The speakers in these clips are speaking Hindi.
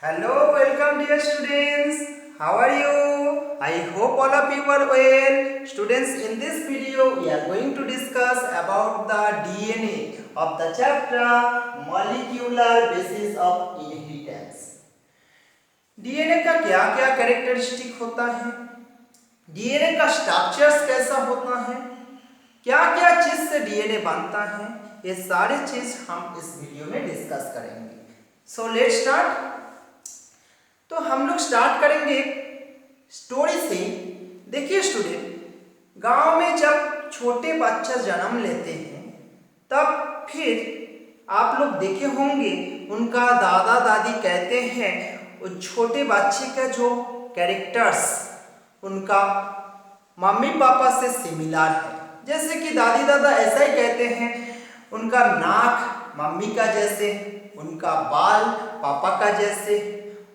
Hello, welcome dear students. How are you? I hope all of you are well. Students, in this video we are going to discuss about the DNA of the chapter Molecular Basis of Inheritance. DNA का क्या क्या कैरेक्टरिस्टिक होता है, DNA का स्ट्रक्चर्स कैसा होता है, क्या क्या चीज से DNA बनता है, ये सारी चीज हम इस वीडियो में डिस्कस करेंगे. So let's start. तो हम लोग स्टार्ट करेंगे स्टोरी से. देखिए स्टूडेंट, गांव में जब छोटे बच्चे जन्म लेते हैं तब फिर आप लोग देखे होंगे उनका दादा दादी कहते हैं उस छोटे बच्चे का जो कैरेक्टर्स उनका मम्मी पापा से सिमिलर है. जैसे कि दादी दादा ऐसा ही कहते हैं, उनका नाक मम्मी का जैसे, उनका बाल पापा का जैसे,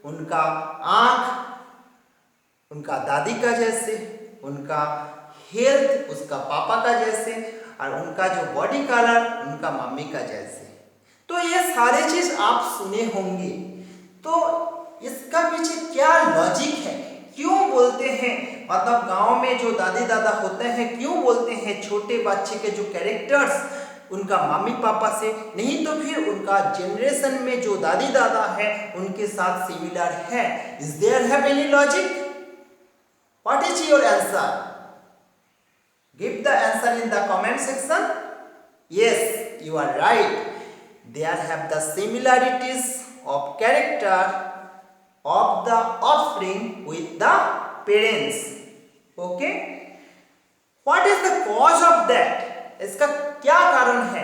उनका आँख उनका दादी का जैसे, उनका हेल्थ उसका पापा का जैसे, और उनका जो बॉडी कलर उनका मम्मी का जैसे. तो ये सारे चीज आप सुने होंगे. तो इसका पीछे क्या लॉजिक है, क्यों बोलते हैं, मतलब गांव में जो दादी दादा होते हैं क्यों बोलते हैं छोटे बच्चे के जो कैरेक्टर्स उनका मम्मी पापा से, नहीं तो फिर उनका जनरेशन में जो दादी दादा है उनके साथ सिमिलर है. Is there have any logic? What is your answer? Give the answer in the comment section. Yes, you are right. There have the similarities of character of the offspring with the parents. Okay, what is the cause of that? इसका क्या कारण है?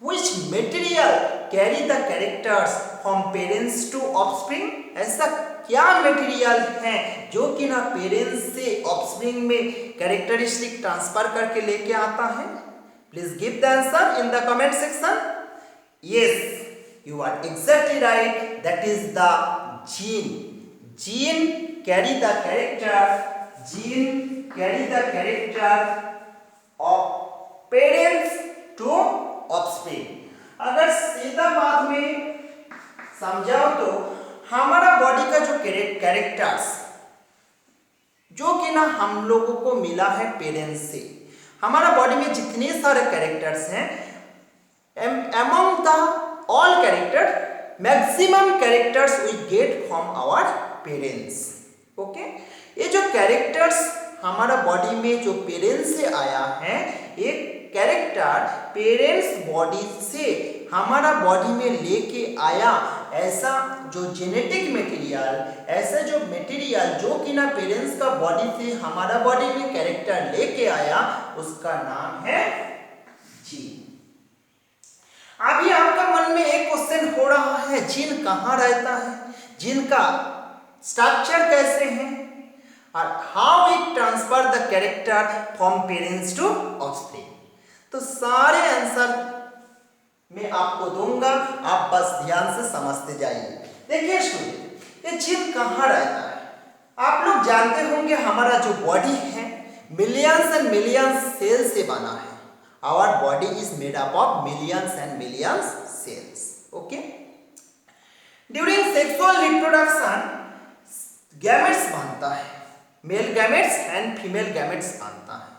Which material carry the characters from parents to offspring? ऐसा क्या मटेरियल है जो कि ना पेरेंट्स से ऑफस्प्रिंग में कैरेक्टरिस्टिक ट्रांसफर करके लेके आता है? Please give the answer in the comment section. Yes, you are exactly right. That is the gene. Gene carry the character of parents to offspring. अगर सीधा बात में समझाओ तो हमारा बॉडी का जो कैरेक्टर्स जो कि ना हम लोगों को मिला है पेरेंट्स से, हमारा बॉडी में जितने सारे कैरेक्टर्स हैं, among the all character maximum characters we get from our parents. Okay, ये जो कैरेक्टर्स हमारा बॉडी में जो पेरेंट्स से आया है, एक कैरेक्टर पेरेंट्स बॉडी से हमारा बॉडी में लेके आया, ऐसा जो जेनेटिक मटेरियल, ऐसा जो मटेरियल जो कि ना पेरेंट्स का बॉडी से हमारा बॉडी में कैरेक्टर लेके आया, उसका नाम है जीन. अभी आपका मन में एक क्वेश्चन हो रहा है, जीन कहाँ रहता है, जीन का स्ट्रक्चर कैसे है, और how it transfer the character from parents to offspring. तो सारे आंसर मैं आपको दूंगा, आप बस ध्यान से समझते जाइए. देखिए स्टूडेंट, ये जीन कहाँ रहता है. आप लोग जानते होंगे हमारा जो बॉडी है मिलियंस एंड मिलियंस सेल से बना है. Our body is made up of millions and millions cells. Okay. During sexual reproduction, gametes बनता है, male gametes and female gametes बनता है.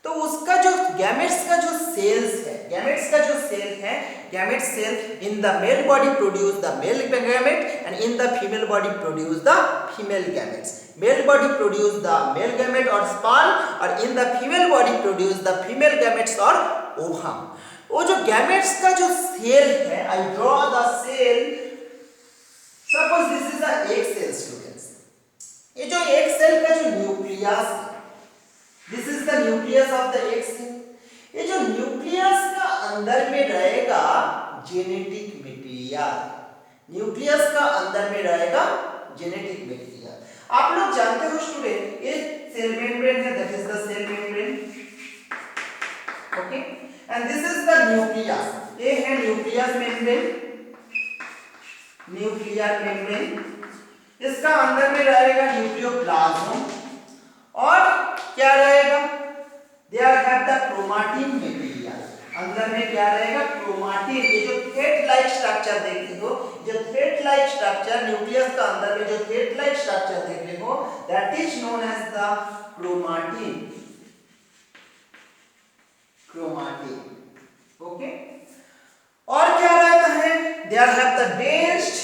तो उसका जो gametes का जो cells है, gametes का जो cell है, gamete cell in the male body produce the male gamete and in the female body produce the female gametes. Male body produce the male gamete or sperm, और in the female body produce the female gametes or ovum. वो जो gametes का जो cell है, I draw the cell. Suppose this is the egg cell students. ये जो egg cell का जो nucleus है, this is the nucleus of the egg cell. ये जो nucleus का अंदर में रहेगा genetic material. nucleus का अंदर में रहेगा genetic material. आप लोग जानते हो स्टूडेंट, ये सेल मेम्ब्रेन है, that is the cell membrane. Okay, and this is the nucleus. ये है न्यूक्लियस मेम्ब्रेन, न्यूक्लियर मेम्ब्रेन. इसका अंदर में रहेगा न्यूक्लियोप्लाज्म, और क्या रहेगा, there have the chromatin material. अंदर में क्या रहेगा, क्रोमाटिन। ये जो थ्रेड लाइक स्ट्रक्चर देख रहे हो, जो थ्रेड लाइक स्ट्रक्चर न्यूक्लियस का अंदर में जो थ्रेड लाइक स्ट्रक्चर देख रहे हो, that is known as the chromatin. Chromatin, okay. और क्या रहता है, there have the densed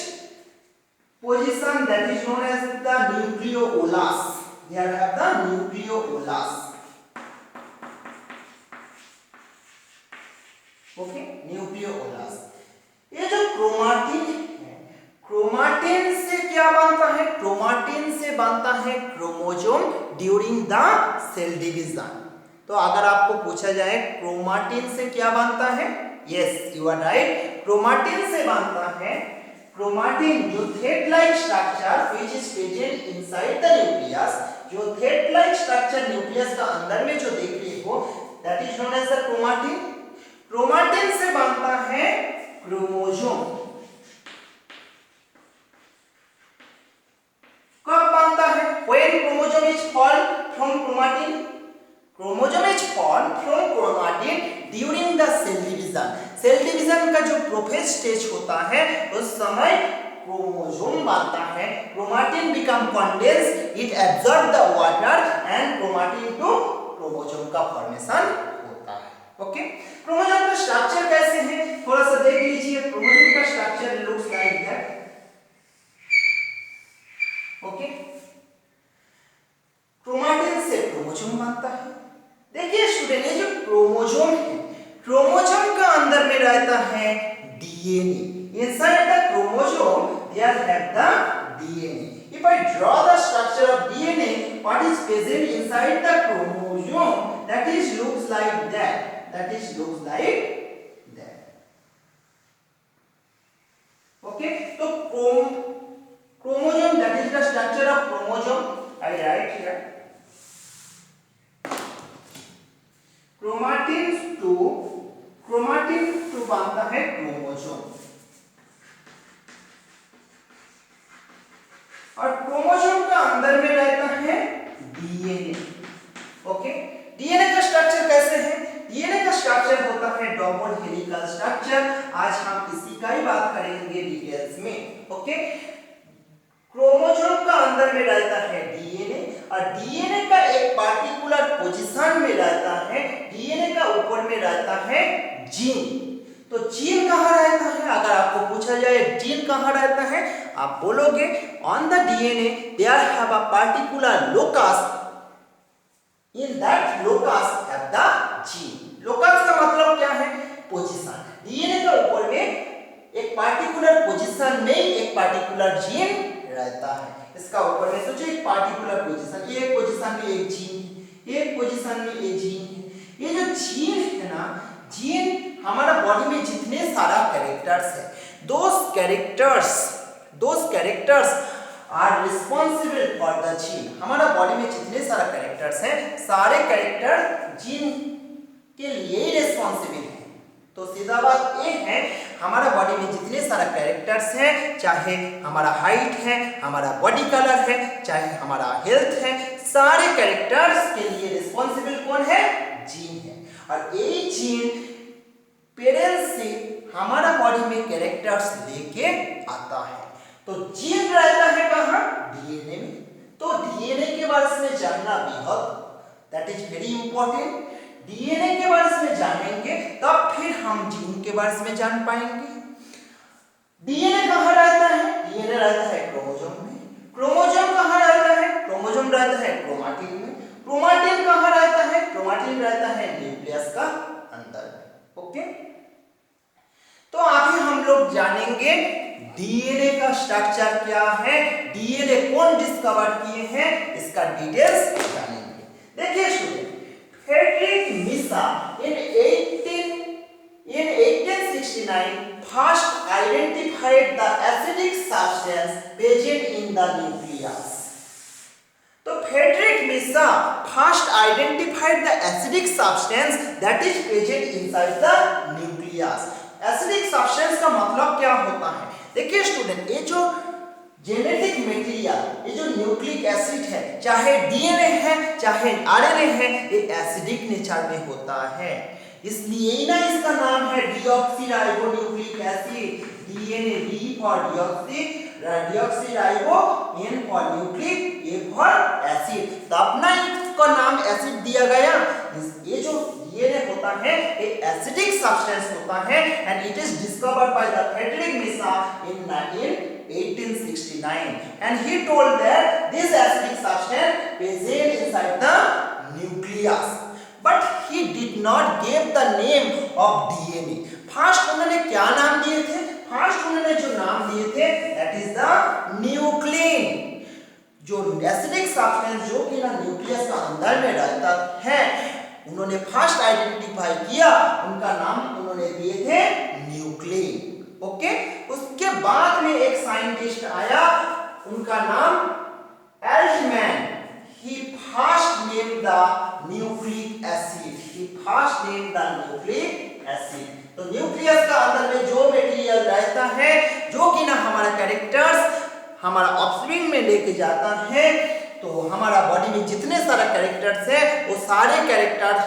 position that is known as the nucleolus. There have the nucleolus. Okay, nucleolus. ये जो क्रोमाटिन है, क्रोमाटिन से क्या बनता है, क्रोमाटिन से बनता है chromosome during the cell division. तो अगर आपको पूछा जाए क्रोमाटिन से क्या बनता है, yes you are right, chromatin से बनता है क्रोमाटिन, जो thread like structure which is present inside the nucleus, जो थ्रेड लाइक स्ट्रक्चर न्यूक्लियस का अंदर में जो देख रहे हो, that is known as the chromatin. Chromatin से बनता है क्रोमोसोम। कब बनता है, when chromosome is form from chromatin, chromosome is form from chromatin during the cell division. Cell division का जो प्रोफेज स्टेज होता है उस समय क्रोमोसोम बनता है। Chromatin become condense, it absorb the water and chromatin to chromosome का फॉर्मेशन होता है। ओके, क्रोमोसोम का स्ट्रक्चर कैसे है थोड़ा सा देख लीजिए। क्रोमोसोम का structure looks like that. Okay, chromatin से क्रोमोसोम बनता है। देखिए स्टूडेंट, ये जो क्रोमोसोम है, क्रोमोसोम का अंदर में रहता है DNA. Inside the chromosome there have the DNA. If I draw the structure of DNA, what is present inside the chromosome, that is looks like that, that is looks like that. Okay, तो chromosome, that is the structure of chromosome. I write here chromatin टू बनता है क्रोमोसोम, और क्रोमोसोम का अंदर में रहता है डीएनए। ओके, डीएनए का स्ट्रक्चर कैसे है, डीएनए का स्ट्रक्चर होता है डबल हेलिकल स्ट्रक्चर। आज हम इसी का ही बात करेंगे डिटेल्स में। ओके, क्रोमोसोम का अंदर में रहता है डीएनए, और डीएनए का एक पार्टिकुलर पोजीशन में रहता है, डीएनए का ऊपर में रहता है जीन। तो जीन कहाँ रहता है, अगर आपको पूछा जाए जीन कहाँ रहता है, आप बोलोगे on the DNA there have a particular locus, in that locus have the gene. Locus का मतलब क्या है, पोजीशन। डीएनए का ऊपर में एक पार्टिकुलर पोजीशन में एक पार्टिकुलर जीन रहता है। इसका ऊपर में सोचिए एक पार्टिकुलर पोजीशन, ये एक पोजीशन में एक जीन है, एक पोजीशन में एक जीन है। ये जो जीन है ना, जीन हमारा बॉडी में जितने सारा कैरेक्टर्स है, those characters are responsible for the gene. हमारा बॉडी में जितने सारा कैरेक्टर्स हैं, सारे कैरेक्टर जीन के लिए ही रिस्पॉन्सिबल है। तो सीधा बात ये है, हमारा बॉडी में जितने सारा कैरेक्टर्स हैं, चाहे हमारा हाइट है, हमारा बॉडी कलर है, चाहे हमारा हेल्थ है, सारे कैरेक्टर्स के लिए रिस्पॉन्सिबल कौन है, जीन है। और यही जीन पेरेंट्स से हमारा बॉडी में कैरेक्टर्स लेके आता है। तो जीन रहता है कहाँ, डीएनए में। तो डीएनए के बारे में जानना बेहद, that is very important. DNA के बारे में जानेंगे तब फिर हम जीन के बारे में जान पाएंगे। डीएनए कहाँ रहता है, डीएनए रहता है क्रोमोसोम में। क्रोमोसोम कहाँ रहता है, क्रोमोसोम रहता है क्रोमाटिन में। क्रोमाटिन कहाँ रहता है, क्रोमाटिन रहता है न्यूक्लियस का अंदर। ओके, तो अभी हम लोग जानेंगे डीएनए का स्ट्रक्चर क्या है, डीएनए कौन डिस्कवर किए हैं, इसका डिटेल्स जानेंगे। देखिए student, Friedrich Miescher in 1869 first identified the acidic substance present in the nucleus. तो Friedrich Miescher first identified the acidic substance that is present inside the nucleus. Acidic substance का मतलब क्या होता है, देखिए स्टूडेंट, ये जो जेनेटिक मटेरियल, ये जो न्यूक्लिक एसिड है, चाहे डीएनए है चाहे आरएनए है, ये एसिडिक नेचर में होता है। इसलिए ही ना इसका नाम है deoxyribonucleic acid. DNA, D for deoxyribo, N for nucleic, A for acid. तो अपना इसका नाम एसिड दिया गया। ये जो डीएनए होता है ये एसिडिक सब्सटेंस होता है and it is discovered by the Friedrich Miescher in 1869 and he told that this acidic substance present inside the nucleus, but he did not give the name of DNA. First उन्होंने क्या नाम दिए थे? फर्स्ट उन्होंने जो नाम दिए थे that is the न्यूक्लिन। जो एसिडिक सब्सटेंस जो कि ना न्यूक्लियस का अंदर में रहता है, उन्होंने फर्स्ट आइडेंटिफाई किया, उनका नाम उन्होंने दिए थे न्यूक्लिन। ओके, उसके बाद में एक साइंटिस्ट आया, उनका नाम Altman. He first name the nucleic acid. He first name the nucleic acid. तो न्यूक्लियस का अंदर में जो मटेरियल रहता है, जो कि ना हमारा कैरेक्टर्स हमारा ऑफस्प्रिंग में लेके जाता है, तो हमारा बॉडी में जितने सारे कैरेक्टर्स है वो सारे कैरेक्टर्स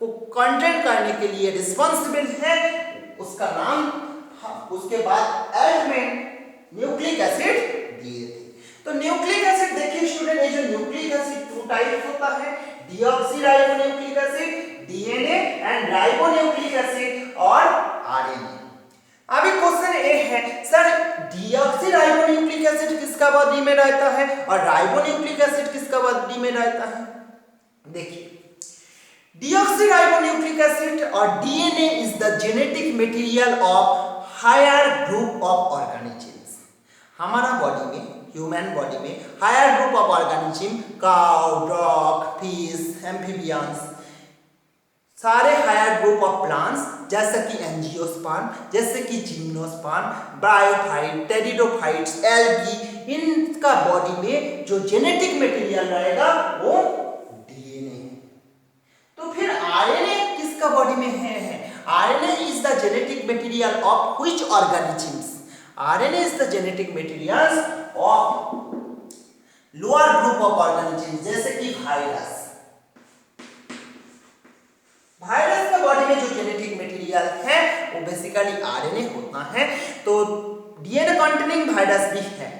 को कंटेंट करने के लिए रिस्पॉन्सिबल है, उसका नाम उसके बाद एल्टमैन न्यूक्लिक एसिड दिए थे। तो न्यूक्लिक एसिड देखिए स्टूडेंट, ये जो न्यूक्लिक एसिड टू टाइप होता है, deoxyribonucleic acid, DNA and ribonucleic acid और आरएनए। अभी क्वेश्चन ये है सर, डीऑक्सीराइबोन्यूक्लिक एसिड किसका बॉडी में रहता है और राइबोन्यूक्लिक एसिड किसका बॉडी में रहता है? देखिए, डीऑक्सीराइबोन्यूक्लिक एसिड और DNA is the genetic material of higher group of organisms. हमारा बॉडी में, ह्यूमन बॉडी में higher group of organism, cow, dog, fish, amphibians, सारे हायर ग्रुप ऑफ प्लांट्स जैसे कि एंजियोस्पर्म, जैसे कि जिम्नोस्पर्म, ब्रायोफाइट, टेरिडोफाइट्स, एल्गी, इनका बॉडी में जो जेनेटिक मटेरियल रहेगा वो डीएनए है। तो फिर आरएनए किसका बॉडी में है? RNA is the genetic material of which organisms? RNA is the genetic materials of lower group of organisms, जैसे कि वायरस। वायरस का बॉडी में जो जेनेटिक मटेरियल है वो बेसिकली RNA होता है। तो डीएनए कंटेनिंग वायरस भी है।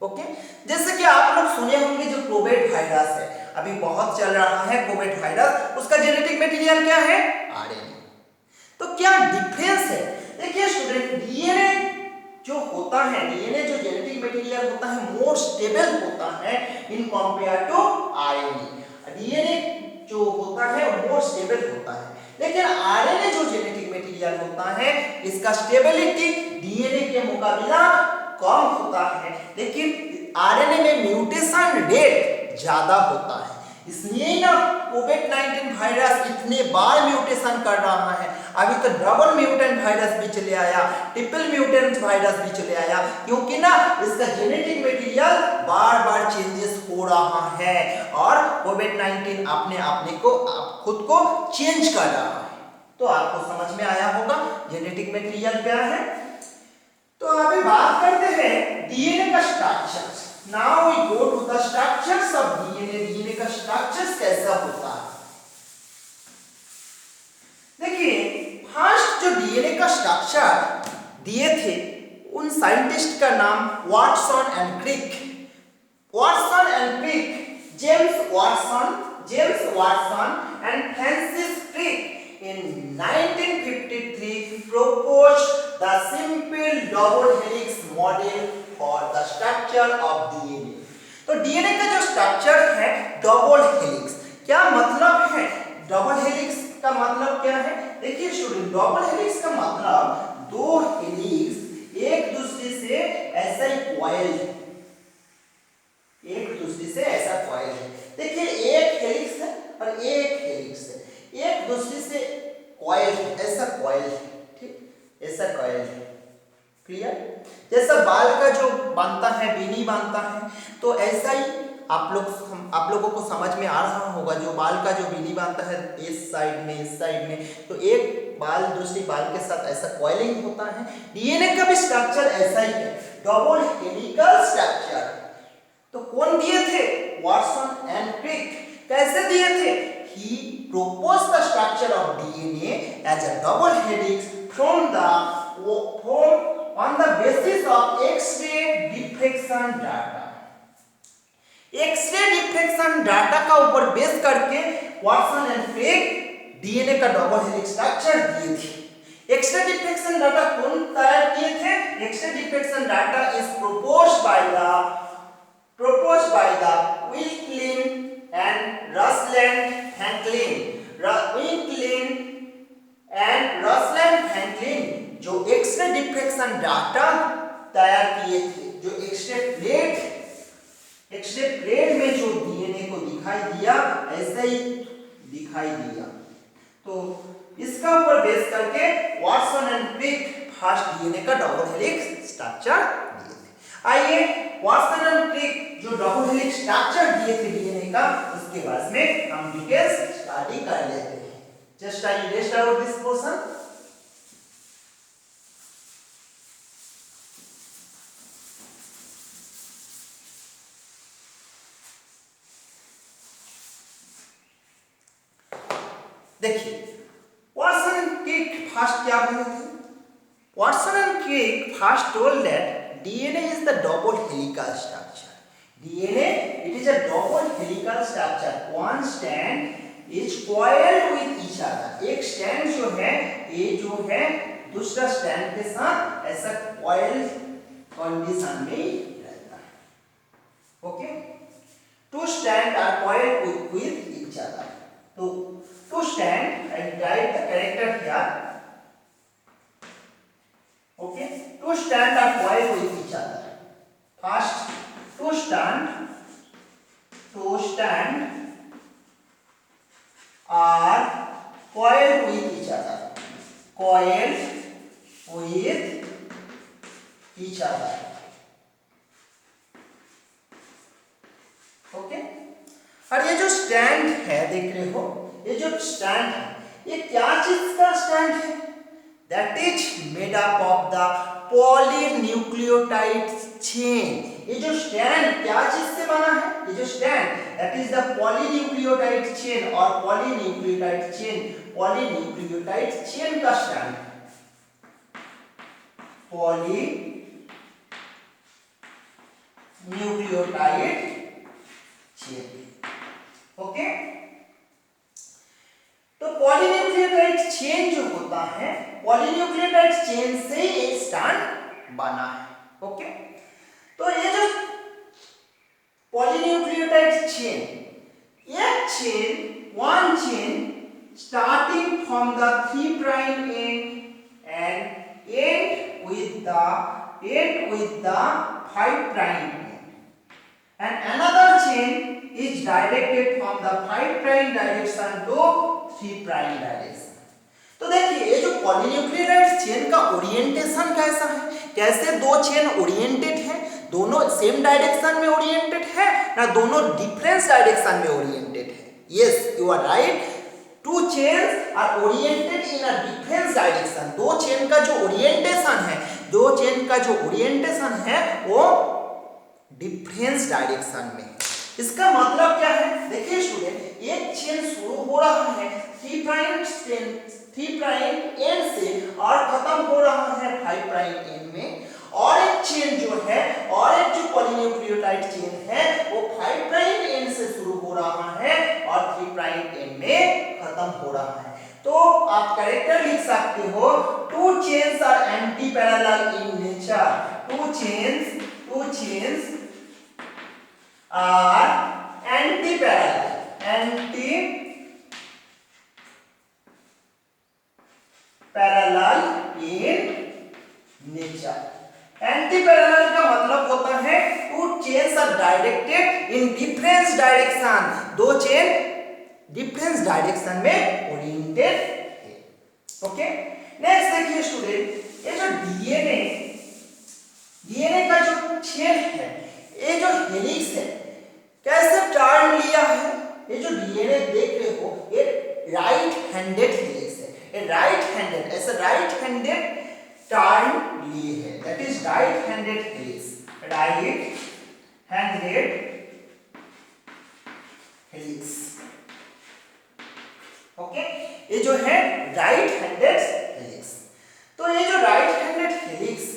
ओके, जैसे कि आप लोग सुने होंगे जो कोविड वायरस है, अभी बहुत चल रहा है कोविड वायरस, उसका जेनेटिक मटेरियल क्या है? RNA। तो क्या डिफरेंस है? देखिए स्टूडेंट, डीएनए जो होता है, डीएनए जो जेनेटिक मटेरियल होता है मोर स्टेबल होता है in compare to RNA. DNA जो होता है मोर स्टेबल होता है, लेकिन आरएनए जो जेनेटिक मटेरियल होता है इसका स्टेबिलिटी डीएनए के मुकाबला कम होता है, लेकिन आरएनए में म्यूटेशन रेट ज्यादा होता है। इसलिए ना कोविड-19 वायरस इतने बार म्यूटेशन कर रहा है। अभी तो डबल म्यूटेंट वायरस भी चले आया, ट्रिपल म्यूटेंट वायरस भी चले आया, क्योंकि ना इसका जेनेटिक मटेरियल बार बार चेंजेस हो रहा है और कोविड-19 अपने को खुद को चेंज कर रहा है। तो आपको समझ में आया होगा जेनेटिक मटेरियल क्या है। तो अभी बात करते हैं डीएनए का structure. Now we go to the structures of DNA. DNA का स्ट्रक्चर्स कैसा होता है? देखिए, फर्स्ट जो डीएनए का स्ट्रक्चर दिए थे उन साइंटिस्ट का नाम Watson and Crick. Watson and Crick, James Watson and Francis Crick in 1953 proposed the simple double helix model for the structure of DNA। तो डीएनए का जो स्ट्रक्चर है डबल हेलिक्स, क्या मतलब है? डबल हेलिक्स का मतलब क्या है? देखिए स्टूडेंट, डबल हेलिक्स का मतलब दो हेलिक्स एक दूसरे से ऐसा ही कॉइल है, एक दूसरे से ऐसा कॉइल है। देखिए, एक हेलिक्स है और एक हेलिक्स है, एक दूसरे से कॉइल ऐसा कॉइल है, ठीक, ऐसा कॉइल है। क्लियर? जैसा बाल का जो बांधता है, बेनी बांधता है, तो ऐसा ही आप लोगों को समझ में आ रहा होगा, जो बाल का जो बेनी बांधता है इस साइड में, तो एक बाल दूसरी बाल के साथ ऐसा कॉइलिंग होता है। डीएनए का भी स्ट्रक्चर ऐसा ही है, डबल हेलिकल स्ट्रक्चर। तो कौन दिए थे? Watson and Crick. कैसे दिए थे? He proposed the structure of DNA as a double helix from on the basis of X-ray diffraction data. X-ray diffraction data का ऊपर बेस करके वाटसन एंड क्रिक डीएनए का डबल हेलिक्स स्ट्रक्चर दिए थे। एक्सरे डिफ्रेक्शन डाटा कौन तैयार किए थे? X-ray diffraction data is proposed by the Wilklin and Rusland Franklin जो एक्सरे डिफ्रेक्शन डाटा तैयार किए थे, जो एक्सरे प्लेट में जो डीएनए को दिखाई दिया ऐसे ही दिखाई दिया। तो इसका ऊपर बेस करके Watson and Crick first DNA का डबल हेलिक्स स्ट्रक्चर दिए थे। आइए वाटसन एंड क्रिक जो डबल हेलिक्स स्ट्रक्चर दिए थे डीएनए का, उसके बाद में हम डिटेल्स स्टडी कर लेते हैं। Just I rest out this portion. देखिए वाटसन एंड क्रिक फर्स्ट क्या बोले थे? Watson and Crick first told that DNA is the double helical structure. DNA it is a double helical structure. One strand is coiled with each other. एक स्ट्रैंड जो है ये जो है दूसरा स्ट्रैंड के साथ ऐसा कॉइल कंडीशन में रहता है। Okay, two strand are coiled with each other. तो to stand and write the character here. Okay, to stand are coiled with each other. First, to stand are coiled with each other. Coiled with each other. Okay. और ये जो स्टैंड है देख रहे हो, ये जो स्टैंड है ये क्या चीज का स्टैंड है? That is made up of the polynucleotide chain. ये जो स्टैंड क्या चीज से बना है? ये जो stand that is the polynucleotide chain और पॉलीन्यूक्लियोटाइड चेन का स्टैंड। Polynucleotide chain. ओके, तो पॉलीन्यूक्लियोटाइड चेन जो होता है, पॉलीन्यूक्लियोटाइड चेन से एक स्टैंड बना है। ओके, तो ये जो polynucleotide chain, one chain starting from the 3 prime and and with the 5 prime and another chain is directed from the 5 prime direction to 3 prime direction. तो देखिए ये जो पॉलीन्यूक्लियोटाइड चेन का ओरिएंटेशन कैसा है? कैसे दो चेन ओरिएंटेड है? दोनों सेम डायरेक्शन में ओरिएंटेड है ना दोनों डिफरेंस डायरेक्शन में ओरिएंटेड है? Yes, you are right. Two chains are oriented in a difference direction. दो चेन का जो ओरिएंटेशन है वो डिफरेंस डायरेक्शन में। इसका मतलब क्या है? देखिए स्टूडेंट, एक चेन शुरू हो रहा है 3 प्राइम एंड से और खत्म हो रहा है 5 प्राइम एंड में, और एक चेन जो है और एक जो पॉलीन्यूक्लियोटाइड चेन है वो 5 प्राइम एंड से शुरू हो रहा है और 3 प्राइम एंड में खत्म हो रहा है। तो आप कैरेक्टर लिख सकते हो, two chains are anti parallel in nature. Two chains are anti-parallel in nature। Anti-parallel का मतलब होता है two chains are directed in difference direction. दो चेन डिफरेंस डायरेक्शन में ओरिएंटेड है। ओके, नेक्स्ट देखिए स्टूडेंट, ये जो डीएनए का जो चेन है, ये जो हेलिक्स है कैसे टर्न लिया है? ये जो डीएनए देख रहे हो ये राइट हैंडेड हेलिक्स है। ये राइट हैंडेड टर्न लिए है, that is right handed helix. Okay, ये जो है राइट हैंडेड हेलिक्स। तो ये जो राइट हैंडेड हेलिक्स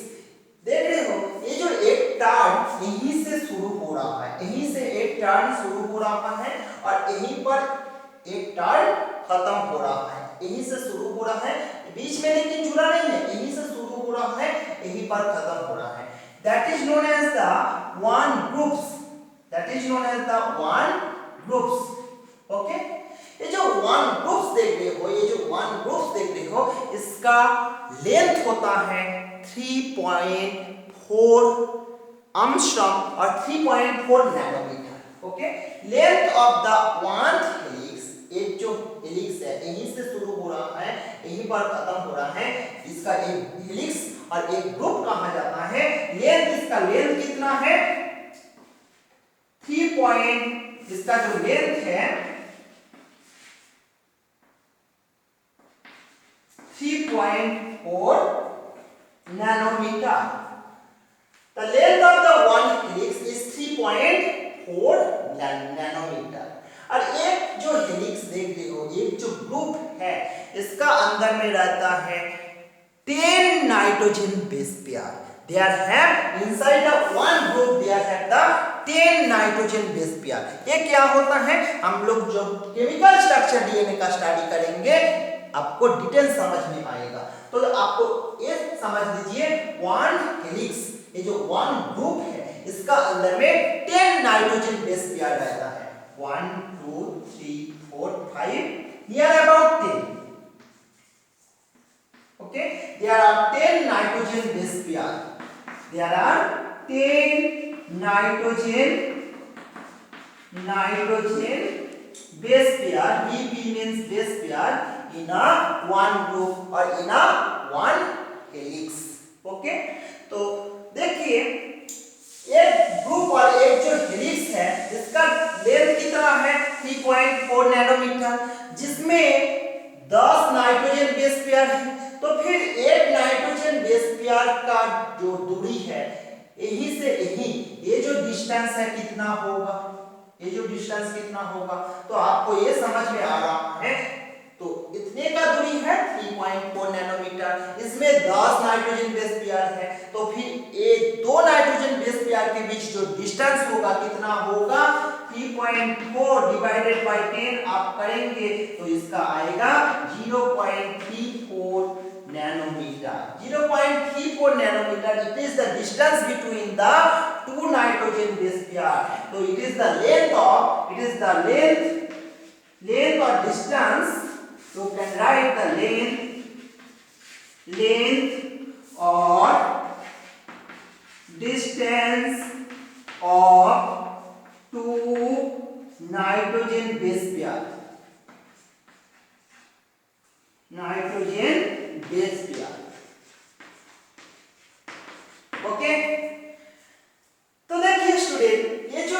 देख रहे हो, ये जो एक टर्न यहीं से शुरू हो रहा है, यहीं से एक टर्न शुरू हो रहा है और यहीं पर एक टर्न खत्म हो रहा है, यहीं से शुरू हो रहा है, बीच में लेकिन जुड़ा नहीं है, यहीं से शुरू हो रहा है, यहीं पर खत्म हो रहा है। That is known as the one groups, that is known as the one groups. Okay, ये जो वन ग्रुप्स देख रहे हो, ये जो वन ग्रुप्स देख रहे हो, इसका लेंथ होता है 3.4 एंगस्ट्रॉम और 3.4 nanometer. Okay, length of the one helix, एक जो हेलिक्स है यहीं से शुरू हो रहा है, यहीं पर खत्म हो रहा है, इसका एक हेलिक्स और एक ग्रुप कहा जाता है। लेंथ, इसका लेंथ कितना है 3 इसका जो लेंथ है 3.4 nanometer. The length of the one helix is 3.4 nanometer. और एक जो हेलिक्स देख रहे हो, एक जो ग्रुप है, इसका अंदर में रहता है 10 nitrogen base pair. There have inside the one group there have the 10 nitrogen base pair. ये क्या होता है, हम लोग जब केमिकल स्ट्रक्चर डीएनए का स्टडी करेंगे आपको डिटेल समझ में आएगा। तो आपको ये समझ लीजिए वन हेलिक्स, ये जो वन ग्रुप है, इसका अंदर में 10 नाइट्रोजन बेस पेयर रहता है। 1 2 3 4 5 near about 10। Okay, there are 10 nitrogen base pair, there are 10 nitrogen base pair, BP means base pair in a one group or in a one helix. Okay, तो देखिए एक ग्रुप और एक जो हेलिक्स है, इसका लेंथ कितना है 3.4 नैनोमीटर, जिसमें 10 नाइट्रोजन बेस पेयर है। तो फिर एक नाइट्रोजन बेस पेयर का जो दूरी है यहीं से यहीं, ये जो डिस्टेंस है कितना होगा, ये जो डिस्टेंस कितना होगा, तो आपको ये समझ में आ रहा है। तो इतने का दूरी है 3.4 नैनोमीटर, इसमें 10 नाइट्रोजन बेस पेयर है, तो फिर ये दो नाइट्रोजन बेस पेयर के बीच जो डिस्टेंस होगा कितना होगा 3.4 डिवाइडेड बाय 10 आप करेंगे तो इसका आएगा 0.34 nanometer. 0.34 nanometer, it is the distance between the two nitrogen base pair. So it is the length of, it is the length or distance. So you can write the length or distance of two nitrogen base pair. Nitrogen base pair. Okay, तो देखिए स्टूडेंट, ये जो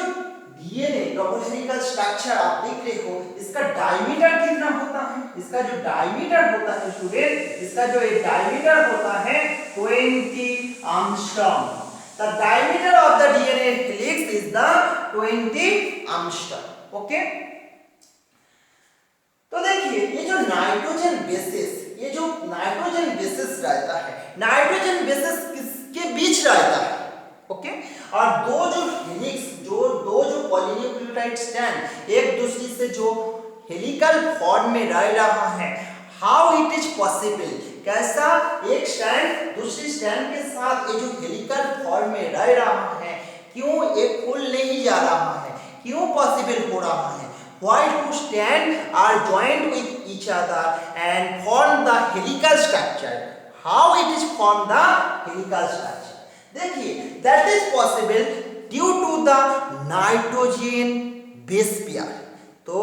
डीएनए डबल हेलिकल स्ट्रक्चर आप देख रहे हो, इसका डायमीटर कितना होता है, इसका जो डायमीटर होता है स्टूडेंट, इसका जो एक डायमीटर होता है 20 angstrom. The diameter of the DNA helix is the 20 angstrom. Okay, तो देखिए ये जो नाइट्रोजन बेसिस, ये जो नाइट्रोजन बेसिस रहता है, नाइट्रोजन बेसिस किसके बीच रहता है. ओके, और दो जो हेलिक्स, दो जो पॉलीन्यूक्लियोटाइड स्ट्रैंड एक दूसरे से जो हेलिकल फॉर्म में रह रहा है, हाउ इट इज पॉसिबल, कैसा एक स्ट्रैंड दूसरी स्ट्रैंड के साथ ये जो हेलिकल फॉर्म में रह रहा है, क्यों एक खुल नहीं जा रहा है, क्यों पॉसिबल हो रहा है. Why two strands are joined with each other and form the helical structure? How it is formed the helical structure? देखिए, that is possible due to the nitrogen base pair. तो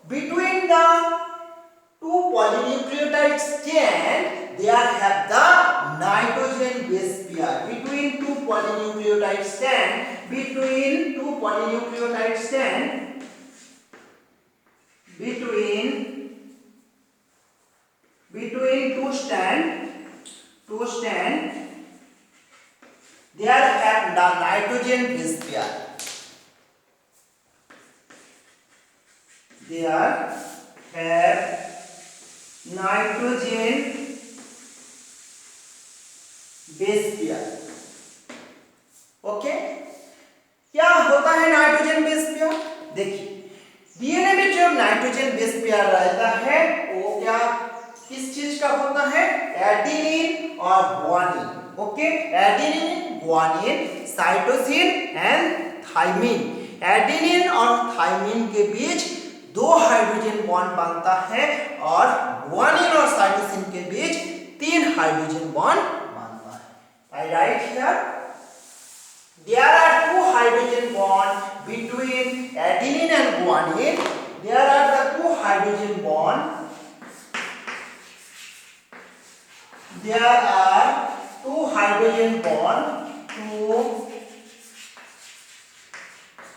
between the two polynucleotide strand there have the nitrogen base pair. Between two polynucleotide strand, between two polynucleotide strand, between two strand there have the nitrogen base pair. There have nitrogen base pair. Okay, क्या होता है नाइट्रोजन बेस पेयर? देखिए, डीएनए में जो नाइट्रोजन बेस पेयर रहता है वो क्या किस चीज का होता है? एडेनिन और guanine. Okay, adenine, guanine, cytosine and thymine. Adenine और थाइमिन के बीच 2 हाइड्रोजन बॉन्ड बनता है और ग्वानिन और साइटोसिन के बीच 3 हाइड्रोजन बॉन्ड बनता है। आई write here there are 2 hydrogen bond between adenine and guanine. There are the 2 hydrogen bond. There are 2 hydrogen bond. 2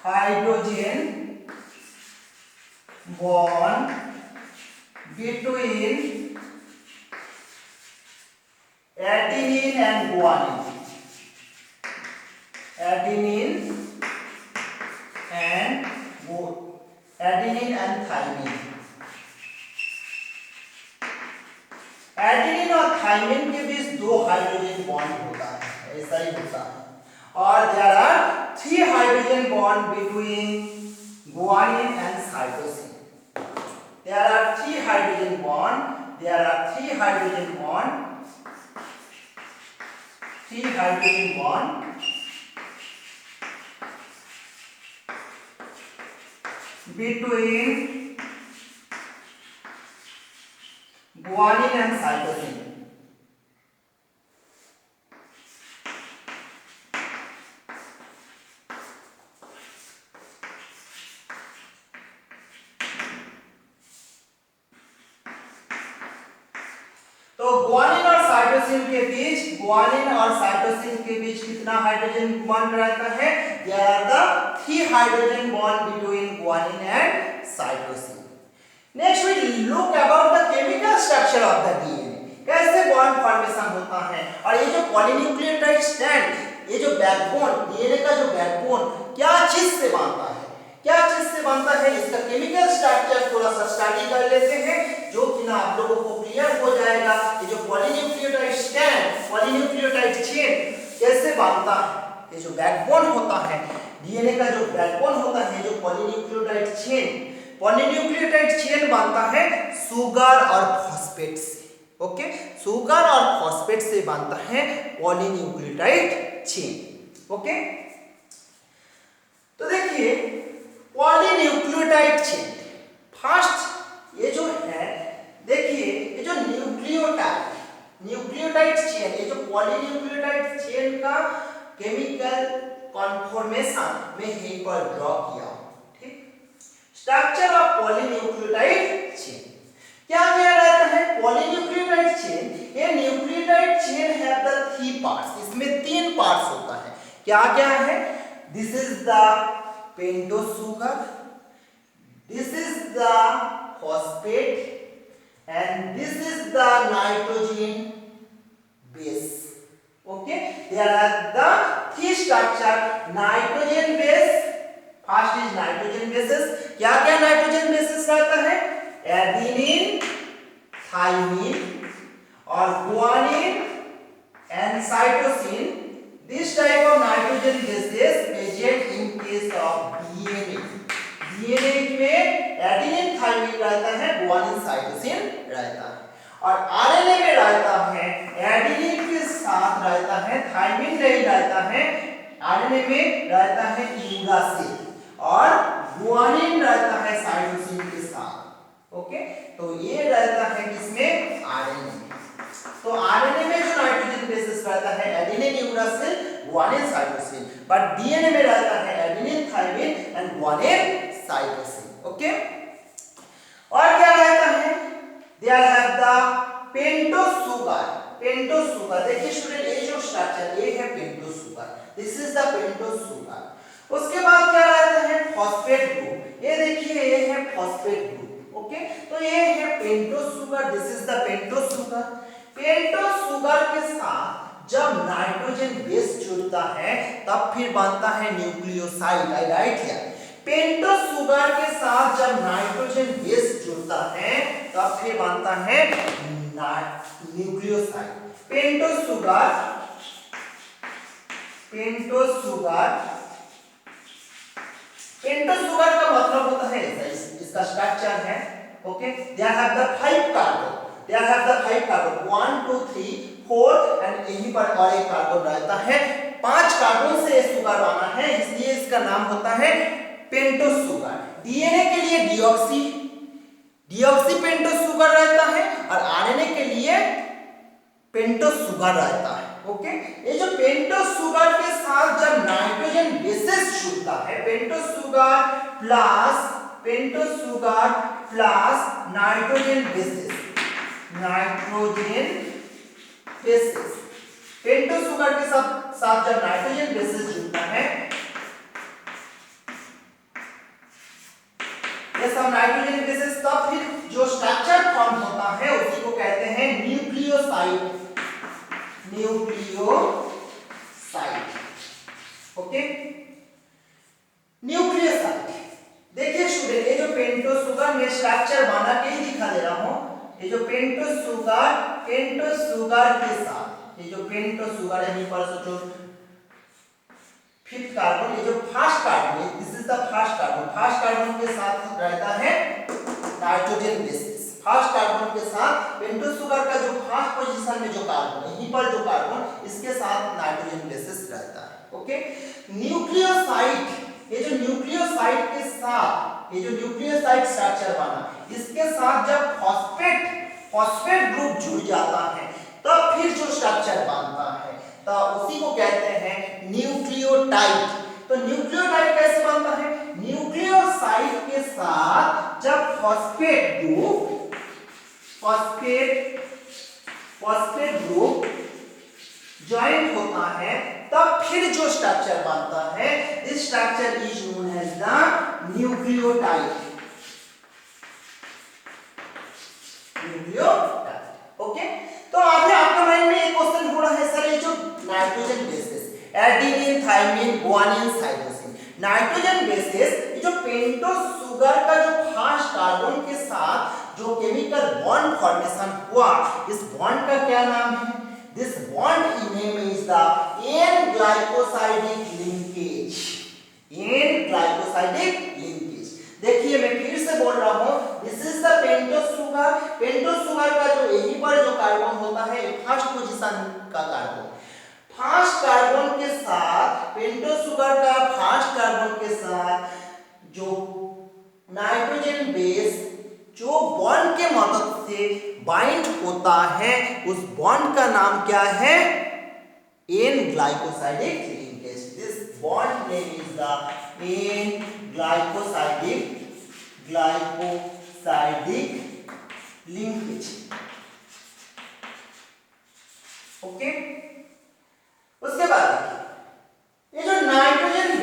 hydrogen bond between adenine and guanine. Adenine and thymine. Adenine और थाइमिन के बीच 2 हाइड्रोजन बॉन्ड होता है, ऐसा ही होता है। और there are 3 hydrogen bond between guanine and cytosine. There are 3 hydrogen bond, there are 3 hydrogen bond, 3 hydrogen bond between guanine and cytosine. तो गुआनिन और साइटोसिन के बीच, गुआनिन और साइटोसिन के बीच कितना हाइड्रोजन बॉन्ड रहता है? There are the 3 hydrogen bond between guanine and cytosine. Next we look about the chemical structure of the DNA. कैसे बॉन्ड फॉर्मेशन होता है और ये जो पॉलीन्यूक्लियोटाइड स्ट्रैंड, ये जो बैकबोन, डीएनए का जो बैकबोन क्या चीज से बनता है, क्या चीज से बनता है, इसका केमिकल स्ट्रक्चर थोड़ा सा स्टडी कर लेते हैं, जो कि ना आप लोगों को क्लियर हो जाएगा। ये जो पॉलीन्यूक्लियोटाइड स्ट्रैंड, पॉलीन्यूक्लियोटाइड चेन कैसे बनता है, ये जो बैकबोन होता है, डीएनए का जो बैकबोन होता है, जो पॉलीन्यूक्लियोटाइड चेन, पॉलीन्यूक्लियोटाइड चेन बनता है सुगर और फॉस्फेट से। ओके, सुगर और फॉस्फेट से बनता है पॉलीन्यूक्लियोटाइड चेन। ओके, तो देखिए पॉलीन्यूक्लियोटाइड चेन, फर्स्ट ये जो है, देखिए ये जो न्यूक्लियोटाइड चेन, ये जो पॉलीन्यूक्लियोटाइड चेन का केमिकल कॉन्फॉर्मेशन में यहीं पर ड्रॉ किया। ठीक, स्ट्रक्चर ऑफ पॉलीन्यूक्लियोटाइड चेन क्या क्या रहता है? पॉलीन्यूक्लियोटाइड चेन, ये न्यूक्लियोटाइड चेन है द 3 पार्ट्स, इसमें 3 पार्ट्स होता है। क्या क्या है? This is the pentose sugar, this is the phosphate and this is the nitrogen base. Okay, there are the 3 structure nitrogen base. First is nitrogen bases. क्या क्या nitrogen bases रहता है? एडेनिन, थाइमिन और guanine and cytosine. This type of nitrogen bases present in case of DNA. DNA में एडेनिन, थाइमिन रहता है, गुआनिन, साइटोसिन रहता है, और आरएनए में रहता है एडेनिन के साथ रहता है, थाइमिन नहीं रहता है, आरएनए में रहता है यूरासिल और गुआनिन रहता है साइटोसिन के साथ। ओके, तो ये रहता है किसमें? आरएनए में। तो आरएनए में जो नाइट्रोजन बेसिस रहता है adenine, uracil, guanine, cytosine, but DNA में रहता है adenine, thymine and guanine, cytosine. Okay, और क्या रहता है? There have the pentose sugar. Pentose sugar, देखिए स्टूडेंट ये जो स्ट्रक्चर ये है pentose sugar, this is the pentose sugar. उसके बाद क्या रहता है? फॉस्फेट ग्रुप, ये देखिए ये है फॉस्फेट ग्रुप। ओके, तो ये है pentose sugar, this is the pentose sugar. Pentose sugar के साथ जब नाइट्रोजन बेस जुड़ता है तब फिर बनता है nucleoside. I write here pentose sugar के साथ जब नाइट्रोजन बेस जुड़ता है तब फिर बनता है न्यूक्लियोसाइड। पेंटोस शुगर का मतलब होता है इसका स्ट्रक्चर है, okay, they have the 5 carbon, 1 2 3 4 and यहीं पर और एक कार्बन रहता है, 5 कार्बन से शुगर बना है, इसलिए इसका नाम होता है पेंटोस शुगर। डीएनए के लिए डीऑक्सी पेंटोस शुगर रहता है और आरएनए के लिए पेंटोस शुगर रहता है, ओके। ये जो पेंटोस शुगर के साथ जब नाइट्रोजन बेसेस जुड़ता है, pentose sugar plus nitrogen bases, pentose sugar के साथ जब नाइट्रोजन बेसेस जुड़ता है, ये सब नाइट्रोजन बेसेस, तब फिर जो स्ट्रक्चर फॉर्म होता है उसी को कहते हैं न्यूक्लियोसाइड, ओके। न्यूक्लियोसाइड देखिए स्टूडेंट, ये जो पेंटोस शुगर में स्ट्रक्चर बना के ही दिखा दे रहा हूं, ये जो पेंटोस शुगर के साथ, ये जो पेंटोस शुगर है, पर सोचो 5th कार्बन, ये जो first carbon, this is the first carbon के साथ रहता है नाइट्रोजन बेसेस। फर्स्ट कार्बन के साथ पेंटोस शुगर का जो फर्स्ट पोजीशन में जो कार्बन, यहीं पर जो कार्बन, इसके साथ नाइट्रोजन बेसेस रहता है, ओके। न्यूक्लियोसाइड, ये जो न्यूक्लियोसाइड के साथ, ये जो न्यूक्लियोसाइड स्ट्रक्चर बना, इसके साथ जब फॉस्फेट ग्रुप जुड़ जाता है तब फिर जो स्ट्रक्चर बनता है, तो उसी को कहते हैं न्यूक्लियोटाइड। तो न्यूक्लियोटाइड कैसे बनता है? न्यूक्लियोसाइड के साथ जब फॉस्फेट ग्रुप ज्वाइंट होता है तब फिर जो स्ट्रक्चर बनता है, this structure is known as the nucleotide, okay. तो अभी आपके माइंड में एक क्वेश्चन हो रहा है, सर ये जो nitrogen bases, adenine, thymine, guanine, cytosine, nitrogen bases, ये जो पेंटोस शुगर का जो फर्स्ट कार्बन के साथ जो केमिकल बॉन्ड फॉर्मेशन हुआ, इस बॉन्ड का क्या नाम है? This bond name is the N glycosidic linkage, देखिए मैं फिर से बोल रहा हूं, this is the pentose sugar का जो यहीं पर जो कार्बन होता है, फर्स्ट पोजीशन का कार्बन, फर्स्ट कार्बन के साथ, पेंटोस शुगर का फर्स्ट कार्बन के साथ जो नाइट्रोजन बेस जो बॉन्ड के मदद से बाइंड होता है, उस बॉन्ड का नाम क्या है? N glycosidic linkage. This bond name is the N glycosidic linkage, okay. उसके बाद ये जो नाइट्रोजन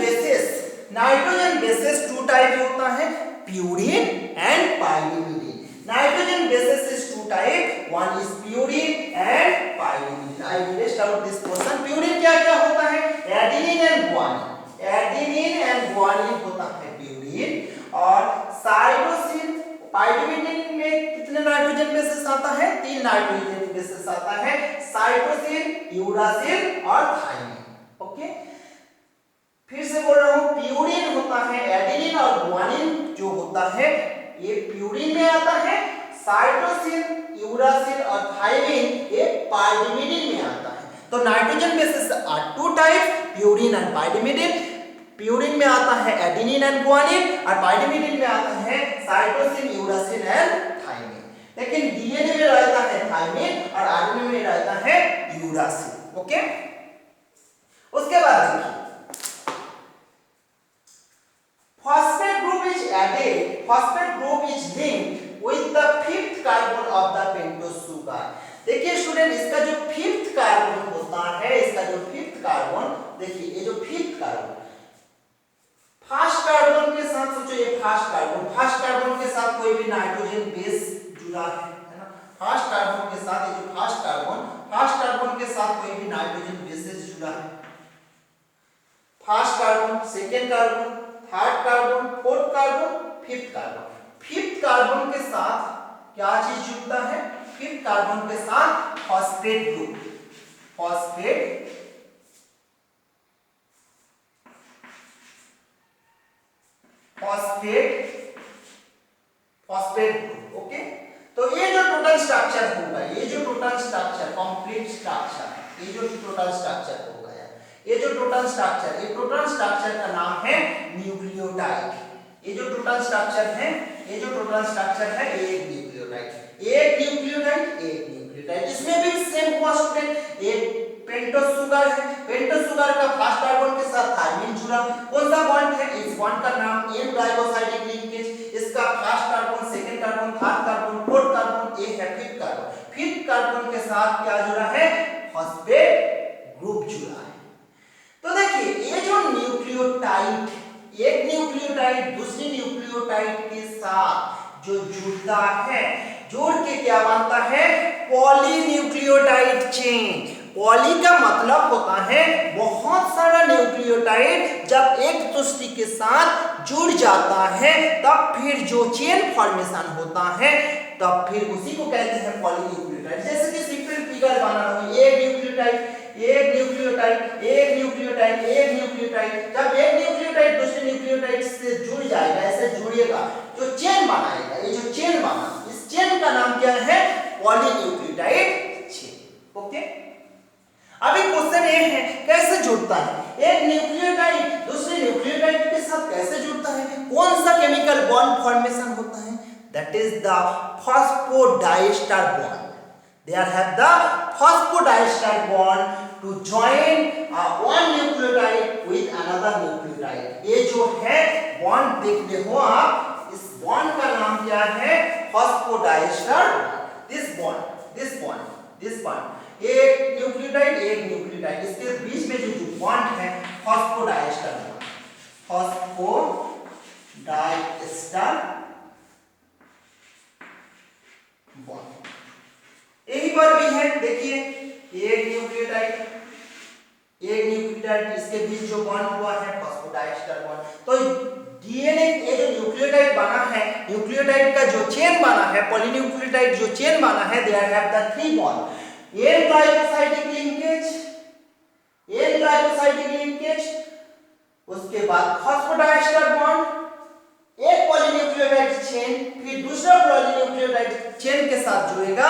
बेसेस 2 टाइप होता है, purine and pyrimidine. Nitrogen bases is 2 type, one is purine and pyrimidine. I will list out this question. Purine क्या क्या होता है? एडेनिन एंड गुआनिन होता है प्यूरिन, और साइटोसिन, पाइरीमिडीन में कितने नाइट्रोजन बेसेस आता है? 3 नाइट्रोजन बेसेस आता है, साइटोसिन, यूरासिल और थाइमिन, ओके। फिर से बोल रहा हूं, प्यूरिन होता है, एडेनिन और गुआनिन जो होता है ये प्यूरिन में आता है, साइटोसिन, यूरासिल और थाइमिन ये पाइरीमिडीन में आता है। तो nitrogen bases are 2 type, purine and pyrimidine. Purine में आता है एडेनिन एंड गुआनिन और पाइरीमिडीन में आता है साइटोसिन, यूरासिल एंड थाइमिन। लेकिन डीएनए में रहता है थाइमिन और आरएनए में रहता है यूरासिल, ओके। उसके बाद देखिए, phosphate group is linked with the 5th carbon of the pentose sugar। देखिए स्टूडेंट, इसका जो 5th कार्बन होता है, इसका जो 5th कार्बन, देखिए ये जो 5th कार्बन, फर्स्ट कार्बन के साथ सोचो, ये फर्स्ट कार्बन के साथ कोई भी नाइट्रोजन बेस जुड़ा है ना, फर्स्ट कार्बन के साथ, ये जो फर्स्ट कार्बन के साथ कोई भी नाइट्रोजन बेसेस जुड़ा है, first carbon, second carbon, third carbon, fourth carbon, fifth carbon. Fifth carbon के साथ क्या चीज जुड़ता है? फिफ्थ कार्बन के साथ phosphate group, phosphate phosphate phosphate group. Okay, तो ये जो टोटल स्ट्रक्चर होगा, ये जो टोटल स्ट्रक्चर कंप्लीट स्ट्रक्चर, ये जो टोटल स्ट्रक्चर होगा, ये जो टोटल स्ट्रक्चर, ये टोटल स्ट्रक्चर का नाम है न्यूक्लियोटाइड। ये जो टोटल स्ट्रक्चर है, ये जो टोटल स्ट्रक्चर है, एक न्यूक्लियोटाइड, एक न्यूक्लियोटाइड, एक न्यूक्लियोटाइड। इसमें भी सेम हुआ स्टूडेंट, एक पेंटोस शुगर है, पेंटोस शुगर का फर्स्ट कार्बन के साथ थायमिन जुड़ा, कौन सा बॉन्ड है? इस बॉन्ड का नाम एन ग्लाइकोसाइडिक लिंकेज। इसका first carbon, second carbon, third carbon, fourth carbon, ये है फिफ्थ कार्बन। फिफ्थ कार्बन के साथ क्या जुड़ा है? फॉस्फेट ग्रुप जुड़ा है। तो देखिए, ये जो न्यूक्लियोटाइड, एक न्यूक्लियोटाइड दूसरी न्यूक्लियोटाइड के साथ जो जुड़ता है, जोड़ के क्या बनता है? Polynucleotide chain. पॉली का मतलब होता है बहुत सारा न्यूक्लियोटाइड जब एक दूसरे के साथ जुड़ जाता है तब फिर जो चेन फॉर्मेशन होता है, तब फिर उसी को कहते हैं पॉलीन्यूक्लियोटाइड। जैसे कि सिंपल फिगर बना रहा हूं, एक न्यूक्लियोटाइड, एक न्यूक्लियोटाइड, एक न्यूक्लियोटाइड, एक न्यूक्लियोटाइड। जब एक न्यूक्लियोटाइड दूसरे न्यूक्लियोटाइड से जुड़ जाएगा, ऐसे जुड़ेगा, जो चेन बनाएगा, ये जो चेन बना, इस चेन का नाम क्या है? Polynucleotide chain. ओके, अभी क्वेश्चन ये है कैसे जुड़ता है? एक न्यूक्लियोटाइड दूसरे न्यूक्लियोटाइड के साथ कैसे जुड़ता है? कौन सा केमिकल बॉन्ड फॉर्मेशन होता है? That is the phosphodiester bond. There have the phosphodiester bond to join one nucleotide with another nucleotide. ये जो है बॉन्ड देख रहे हो आप, इस बॉन्ड का नाम क्या है? Phosphodiester bond. दिस बॉन्ड, एक न्यूक्लियोटाइड, एक न्यूक्लियोटाइड, इसके बीच में जो बॉन्ड है फॉस्फोडाइस्टर बॉन्ड, फॉस्फोडाइस्टर बॉन्ड। यही पर भी है, देखिए, एक न्यूक्लियोटाइड, एक न्यूक्लियोटाइड, इसके बीच जो बॉन्ड हुआ है फॉस्फोडाइस्टर बॉन्ड। तो डीएनए, ये जो न्यूक्लियोटाइड बना है, न्यूक्लियोटाइड का जो चेन बना है, पॉलीन्यूक्लियोटाइड जो चेन बना है, they have the three bond, N glycosidic linkage, N glycosidic linkage, उसके बाद फॉस्फोडाइस्टर बॉन्ड, एक पॉलीन्यूक्लियोटाइड चेन, फिर दूसरा पॉलीन्यूक्लियोटाइड चेन के साथ जुड़ेगा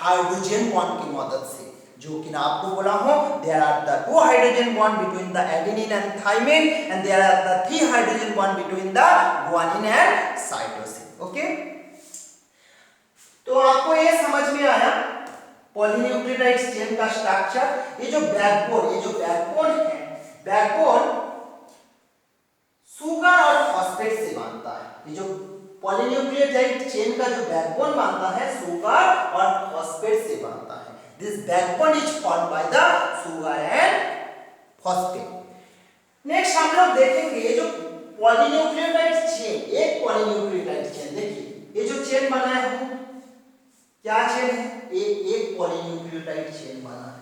हाइड्रोजन बॉन्ड की मदद से, जो कि ना आपको बोला हूं, there are the two hydrogen bond between the adenine and thymine and there are the three hydrogen bond between the guanine and cytosine. Okay, तो आपको ये समझ में आया पॉलीन्यूक्लियोटाइड चेन का स्ट्रक्चर। ये जो बैकबोन है, बैकबोन शुगर और फॉस्फेट से बनता है। ये जो पॉलीन्यूक्लियोटाइड चेन का जो बैकबोन बनता है, शुगर और फॉस्फेट से बनता है। This backbone is formed by the sugar and phosphate. Next हम लोग देखेंगे ये जो पॉलीन्यूक्लियोटाइड चेन, एक पॉलीन्यूक्लियोटाइड चेन, देखिए ये जो चेन बनाया हूं, क्या चेन है? एक पॉलीन्यूक्लियोटाइड चेन बना है,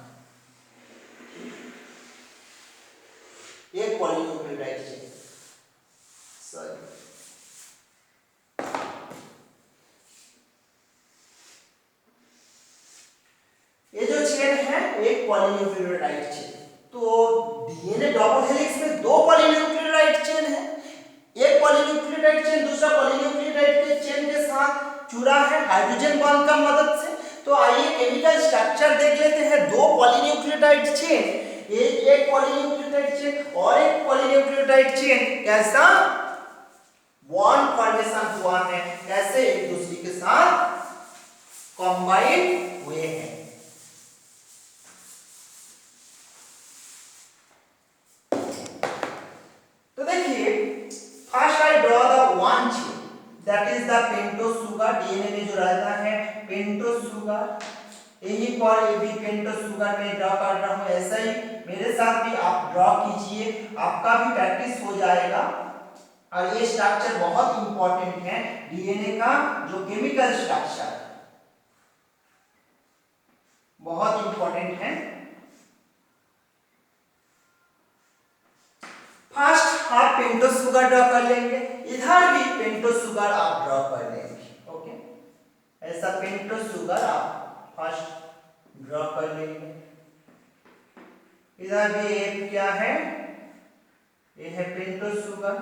एक पॉलीन्यूक्लियोटाइड चेन, सॉरी, ये जो चेन है एक पॉलीन्यूक्लियोटाइड चेन। तो डीएनए डबल हेलिक्स में दो पॉलीन्यूक्लियोटाइड चेन है, एक पॉलीन्यूक्लियोटाइड चेन दूसरा पॉलीन्यूक्लियोटाइड के चेन के साथ जुड़ा है हाइड्रोजन बॉन्ड का मदद से। तो आइए केमिकल स्ट्रक्चर देख लेते हैं। दो पॉलीन्यूक्लियोटाइड चेन, एक पॉलीन्यूक्लियोटाइड चेन और एक पॉलीन्यूक्लियोटाइड चेन कैसा बॉन्ड फॉर्मेशन हुआ है, कैसे एक दूसरे के साथ कंबाइन हुए हैं। तो देखिए, first I draw the one chain, that is the pentose sugar. DNA में जो रहता है पेंटोस शुगर, यहीं पर ये भी पेंटोस शुगर में ड्रॉ कर रहा हूं। ऐसा ही मेरे साथ भी आप ड्रॉ कीजिए, आपका भी प्रैक्टिस हो जाएगा। और ये स्ट्रक्चर बहुत इंपॉर्टेंट है, डीएनए का जो केमिकल स्ट्रक्चर बहुत इंपॉर्टेंट है। फर्स्ट आप पेंटोस शुगर ड्रॉ कर लेंगे, इधर भी पेंटोस शुगर आप ड्रॉ कर लेंगे। ओके, ऐसा पेंटोस शुगर आप फर्स्ट ड्रॉ कर लेंगे। इधर भी एक क्या है, ये है पेंटोस शुगर।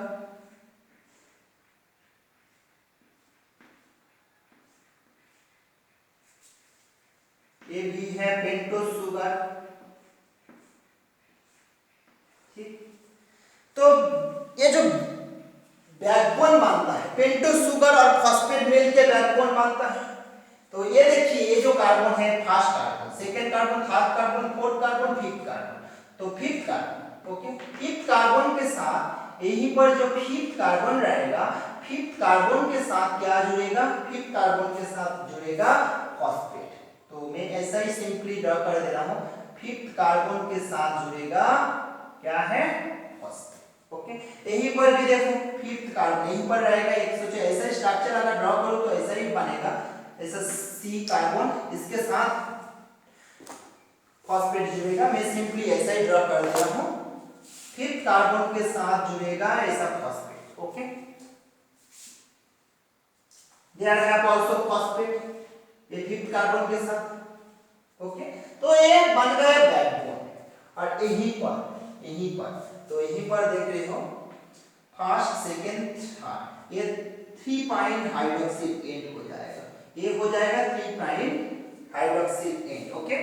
ये भी है पेंटोस शुगर। ठीक, तो ये जो बैकबोन मानता है पेंटोस शुगर और फॉस्फेट मिल के बैकबोन मानता है। तो ये देखिए, ये जो कार्बन है first carbon, second carbon, third carbon, fourth carbon, fifth carbon. तो fifth carbon, okay, fifth carbon के साथ यहीं पर जो फिफ्थ कार्बन रहेगा, फिफ्थ कार्बन के साथ क्या जुड़ेगा, फिफ्थ कार्बन के साथ जुड़ेगा फॉस्फेट। तो मैं ऐसा ही सिंपली ड्रॉ कर दे रहा हूं, फिफ्थ कार्बन के साथ जुड़ेगा क्या है, फॉस्फेट। ओके, यहीं पर भी देखो फिफ्थ कार्बन यहीं पर रहेगा। एक सोचो ऐसा स्ट्रक्चर अगर ड्रॉ करो तो ऐसा ही बनेगा, ऐसा सी कार्बन, इसके साथ फॉस्फेट जुड़ेगा। मैं सिंपली ऐसा ही ड्रॉ कर दे रहा हूं, फिफ्थ कार्बन के साथ जुड़ेगा ऐसा phosphate. Okay, there have also phosphate, ये फिफ्थ कार्बन के साथ। ओके, तो ये बन गया बैकबोन। और यहीं पर तो यहीं पर देख रहे हो फर्स्ट, सेकेंड, थर्ड, ये 3 प्राइम हाइड्रोक्सिल एंड हो जाएगा, ये हो जाएगा 3 prime hydroxyl and. Okay,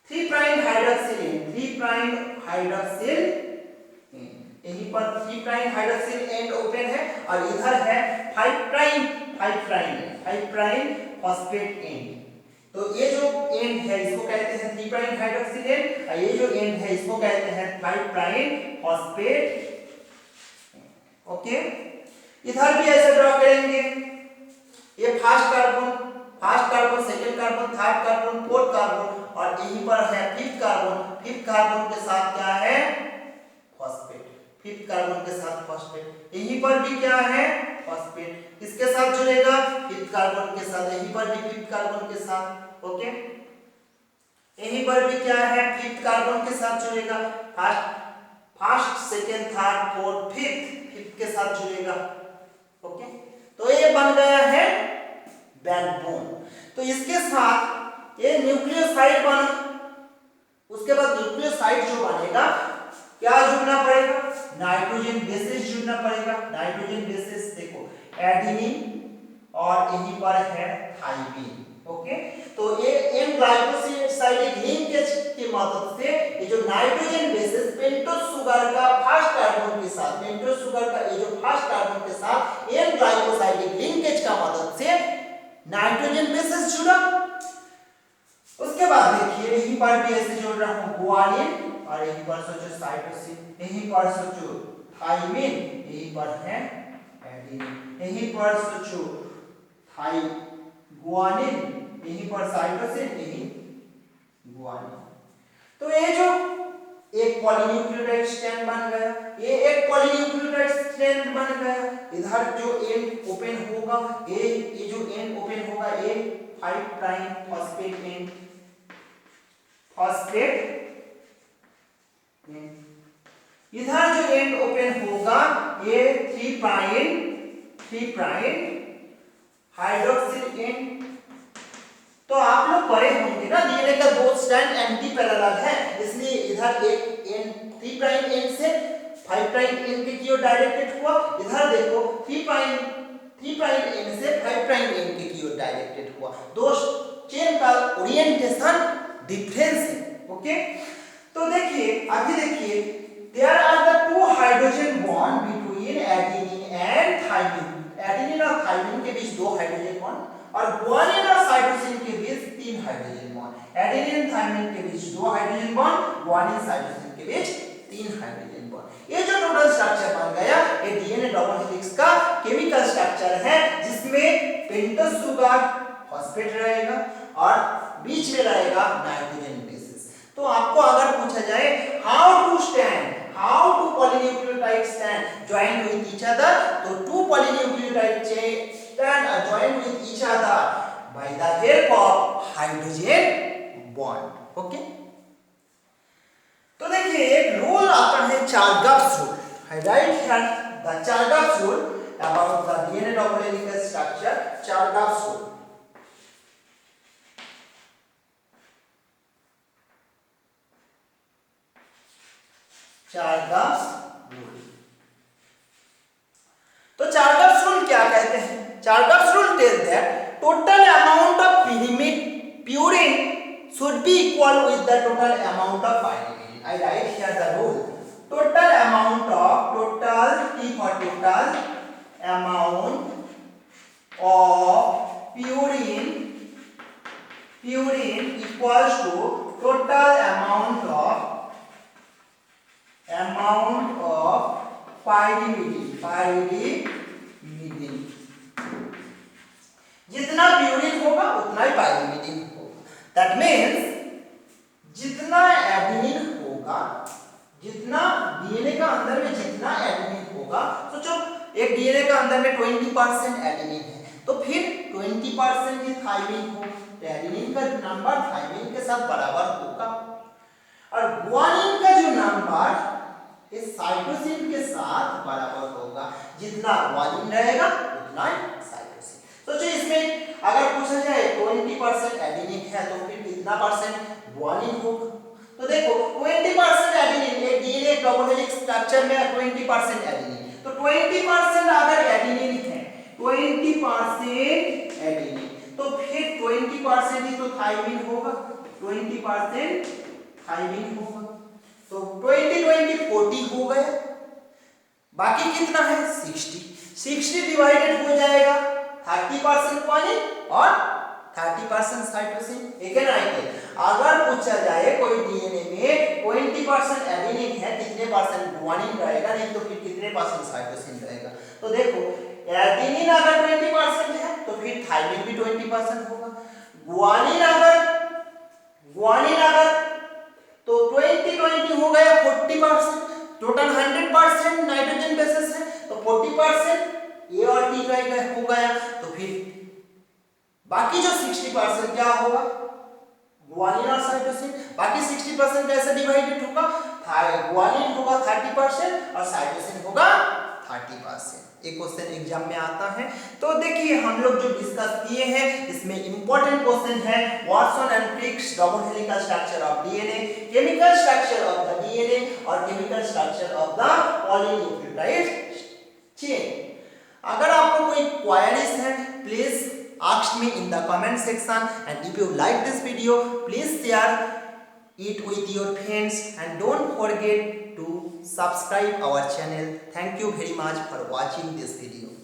3 prime hydroxyl and, 3 prime hydroxyl and, यहीं पर 3 प्राइम हाइड्रोक्सिल एंड ओपन है और इधर है 5 प्राइम फॉस्फेट एंड। तो ये जो एंड है इसको कहते हैं 3 प्राइम हाइड्रोक्सिल एंड, और ये जो एंड है इसको कहते हैं 5 प्राइम फॉस्फेट। ओके, इधर भी ऐसे ड्रॉ करेंगे, ये first carbon, second carbon, third carbon, fourth carbon, और यहीं पर है फिफ्थ कार्बन के साथ क्या है, फॉस्फेट, फिफ्थ कार्बन के साथ फॉस्फेट। यहीं पर भी क्या है, फॉस्फेट, किसके साथ जुड़ेगा, फिफ्थ कार्बन के साथ, यहीं पर भी फिफ्थ कार्बन के साथ। ओके, यहीं पर भी क्या है, फिफ्थ कार्बन के साथ जुड़ेगा, first, second, third, fourth, fifth के साथ जुड़ेगा। ओके, तो ये बन गया है बैकबोन। तो इसके साथ ये न्यूक्लियोसाइड बना, उसके बाद न्यूक्लियोसाइड जो बनेगा क्या जुड़ना पड़ेगा, नाइट्रोजन बेसिस जुड़ना पड़ेगा। नाइट्रोजन बेसिस देखो एडेनिन और यहीं पर है थाइमिन। ओके, तो ये एन ग्लाइकोसाइडिक लिंकेज की मदद से ये जो नाइट्रोजन बेसिस पेंटोस शुगर का फर्स्ट कार्बन के साथ, पेंटोस शुगर का ये जो फर्स्ट कार्बन के साथ एन ग्लाइकोसाइडिक लिंकेज का मदद से नाइट्रोजन बेसिस जुड़ा। उसके बाद देखिए यहीं पर भी ऐसे जोड़ रहा हूं गुआनिन, और यहीं पर सोचो साइटोसिन, यहीं पर सोचो थाइमिन, यहीं पर है एडेनिन, यहीं पर सोचो गुआनिन, यहीं पर साइटोसिन, यहीं गुआनिन। तो ये जो एक पॉलीन्यूक्लियोटाइड स्ट्रैंड बन गया, ये एक पॉलीन्यूक्लियोटाइड स्ट्रैंड बन गया। इधर जो एंड ओपन होगा, ये जो एंड ओपन होगा ये 5 प्राइम फॉस्फेट एंड, फॉस्फेट। इधर जो एंड ओपन होगा ये 3 प्राइम हाइड्रोक्सिल एंड। तो आप लोग पढ़े होंगे ना, डीएनए का 2 स्ट्रैंड एंटी पैरेलल है, इसलिए इधर एक एंड 3 प्राइम एंड से 5 प्राइम एंड के की ओर डायरेक्टेड हुआ। इधर देखो 3 प्राइम एंड से 5 प्राइम एंड के की ओर डायरेक्टेड हुआ। दो चेन का ओरिएंटेशन डिफरेंस है। ओके, तो देखिए अभी देखिए there are the 2 hydrogen bond between adenine and thymine. Adenine और थाइमिन के बीच 2 हाइड्रोजन बॉन्ड, और गुआनिन और साइटोसिन के बीच 3 हाइड्रोजन बॉन्ड। एडेनिन थाइमिन के बीच 2 हाइड्रोजन बॉन्ड, गुआनिन साइटोसिन के बीच 3 हाइड्रोजन बॉन्ड। ये जो टोटल स्ट्रक्चर बन गया ये डीएनए डबल हेलिक्स का केमिकल स्ट्रक्चर है, जिसमें पेंटोस शुगर फॉस्फेट रहेगा और बीच में रहेगा नाइट्रोजन बेसिस। तो आपको अगर पूछा जाए how two polynucleotides stand joined with each other, तो 2 polynucleotide chain stand are joined with each other by the help of hydrogen bond. Okay, तो देखिए एक रूल आता है चार्गान I write here the Chargaff's rule about the DNA double helical structure, Chargaff's rule. Chargaff's rule. तो Chargaff's rule क्या कहते हैं? Chargaff's rule tells that total amount of purine should be equal with the total amount of pyrimidine. I write here the rule. Total amount of T for total amount of purine equals to total amount of pyrimidine. जितना प्यूरिन होगा उतना ही पायरिमिडिन होगा. दैट मीन्स जितना एडेनिन होगा, जितना डीएनए का अंदर में जितना एडेनिन होगा, सोचो एक डीएनए का अंदर में 20% एडेनिन है तो फिर 20% ही थाइमिन होगा. एडेनिन का नंबर थाइमिन के साथ बराबर होगा और ग्वानिन का जो नंबर इस साइटोसिन के साथ बराबर होगा. जितना ग्वानिन रहेगा उतना ही साइटोसिन. सोचिए इसमें अगर पूछा जाए 20% एडेनिन है तो फिर कितना परसेंट ग्वानिन होगा. तो देखो 20% एडेनिन, एक डीएनए डबल हेलिक्स स्ट्रक्चर में 20% एडेनिन, तो 20% अगर एडेनिन है, 20% एडेनिन तो फिर 20% ही तो थाइमिन होगा. 20% थाइमिन होगा तो 20 40 हो गया. बाकी कितना है 60 डिवाइडेड हो जाएगा 30% ग्वानिन और 30% साइटोसिन. एक है ना. अगर पूछा जाए कोई डीएनए में 20% एडेनिन है कितने परसेंट ग्वानिन रहेगा, नहीं तो फिर कितने परसेंट साइटोसिन रहेगा. तो देखो एडेनिन अगर 20% है तो फिर थाइमिन भी 20% होगा. ग्वानिन अगर तो 20 हो गया 40%. टोटल 100% नाइट्रोजन बेसिस है तो 40% ए और टी का हो गया. तो फिर बाकी जो 60% क्या होगा ग्वानिन और साइटोसिन. बाकी 60% कैसे डिवाइडेड होगा, ग्वानिन होगा 30% और साइटोसिन होगा 30%. एक क्वेश्चन एग्जाम में आता है. तो देखिए हम लोग जो डिस्कस किए हैं इसमें इंपॉर्टेंट क्वेश्चन है Watson and Crick's double helical structure of DNA, chemical structure of the DNA और chemical structure of the polynucleotide chain. अगर आपको कोई क्वेरीज है please ask me in the comment section, and if you like this video please share it with your friends and don't forget to subscribe our channel. Thank you very much for watching this video.